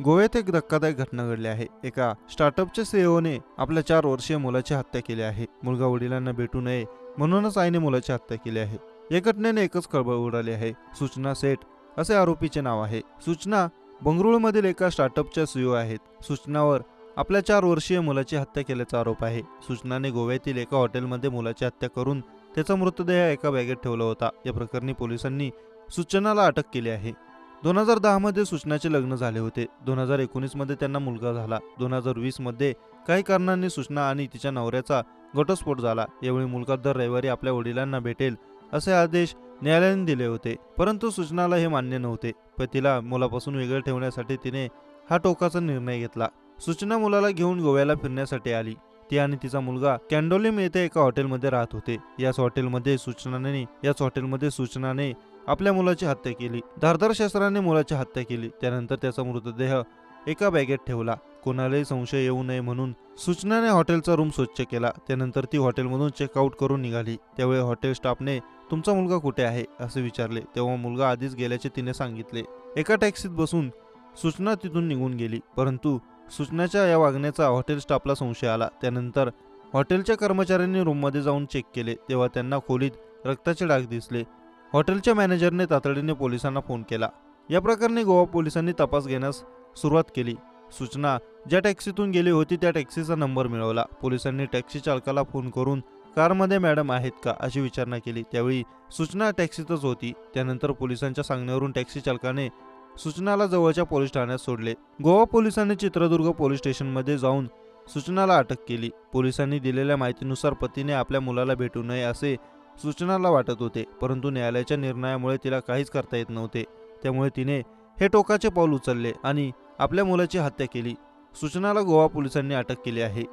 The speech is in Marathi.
गोव्यात एक धक्कादायक घटना घडली आहे। एका स्टार्टअपच्या सीईओने आपल्या 4 वर्षीय मुलाची हत्या केली आहे। मुलगा वडिलांना भेटू नये म्हणूनच आईने मुलाची हत्या केली आहे। या घटनेने एकच खळबळ उडाली आहे। सूचना सेठ असे आरोपीचे नाव आहे। सूचना बंगळुरूमधील एका स्टार्टअपच्या सीईओ आहेत। सूचनावर आपल्या 4 वर्षीय मुलाची हत्या केल्याचा आरोप आहे। सूचनाने गोव्यातील एका हॉटेलमध्ये मुलाची हत्या करून त्याचा मृतदेह एका बॅगेत ठेवला होता। या प्रकरणी पोलिसांनी सूचनाला अटक केली आहे। 2010 मध्ये सूचनाचे लग्न झाले होते। 2019 मध्ये त्यांना मुलगा झाला। 2020 मध्ये काही कारणांनी सूचना आणि तिच्या नवऱ्याचा घटस्फोट झाला। यावेळी मुलगा दर रविवारी आपल्या वडिलांना भेटेल असे आदेश न्यायालयाने दिले होते, परंतु सूचनाला हे मान्य नव्हते। पतीला मुलापासून वेगळे ठेवण्यासाठी तिने हा टोकाचा निर्णय घेतला। सूचना मुलाला घेऊन गोव्याला फिरण्यासाठी आली। ती आणि तिचा मुलगा कॅन्डोलिम येथे एका हॉटेलमध्ये राहत होते। याच हॉटेलमध्ये सूचनाने आपल्या मुलाची हत्या केली। धारदार शस्त्राने मुलाची हत्या केली। त्यानंतर त्याचा मृतदेह एका बॅगेत ठेवला। कोणालाही संशय येऊ नये म्हणून सूचनाने हॉटेलचा रूम स्वच्छ केला। त्यानंतर ती हॉटेलमधून चेकआउट करून निघाली। त्यावेळी हॉटेल स्टाफने तुमचा मुलगा कुठे आहे असे विचारले, तेव्हा मुलगा आधीच गेल्याचे तिने सांगितले। एका टॅक्सीत बसून सूचना तिथून निघून गेली, परंतु सूचनाच्या या वागण्याचा हॉटेल स्टाफला संशय आला। त्यानंतर हॉटेलच्या कर्मचाऱ्यांनी रूममध्ये जाऊन चेक केले, तेव्हा त्यांना खोलीत रक्ताचे डाग दिसले। हॉटेलच्या मॅनेजरने तातडीने पोलिसांना फोन केला। या प्रकरणी गोवा पोलिसांनी तपास घेण्यास सुरुवात केली। सूचना ज्या टॅक्सीतून गेली होती त्या टॅक्सीचा नंबर मिळवला। पोलिसांनी टॅक्सी चालकाला फोन करून कारमध्ये मॅडम आहेत का अशी विचारणा केली। त्यावेळी सूचना टॅक्सीतच होती। त्यानंतर पोलिसांच्या सांगण्यावरून टॅक्सी चालकाने सूचनाला जवळच्या पोलीस ठाण्यात सोडले। गोवा पोलिसांनी चित्रदुर्ग पोलीस स्टेशनमध्ये जाऊन सूचनाला अटक केली। पोलिसांनी दिलेल्या माहितीनुसार पतीने आपल्या मुलाला भेटू नये असे सूचनाला वाटत होते, परंतु न्यायालयाच्या निर्णयामुळे तिला काहीच करता येत नव्हते। त्यामुळे तिने हे टोकाचे पाऊल उचलले आणि आपल्या मुलाची हत्या केली। सूचनाला गोवा पोलिसांनी अटक केली आहे।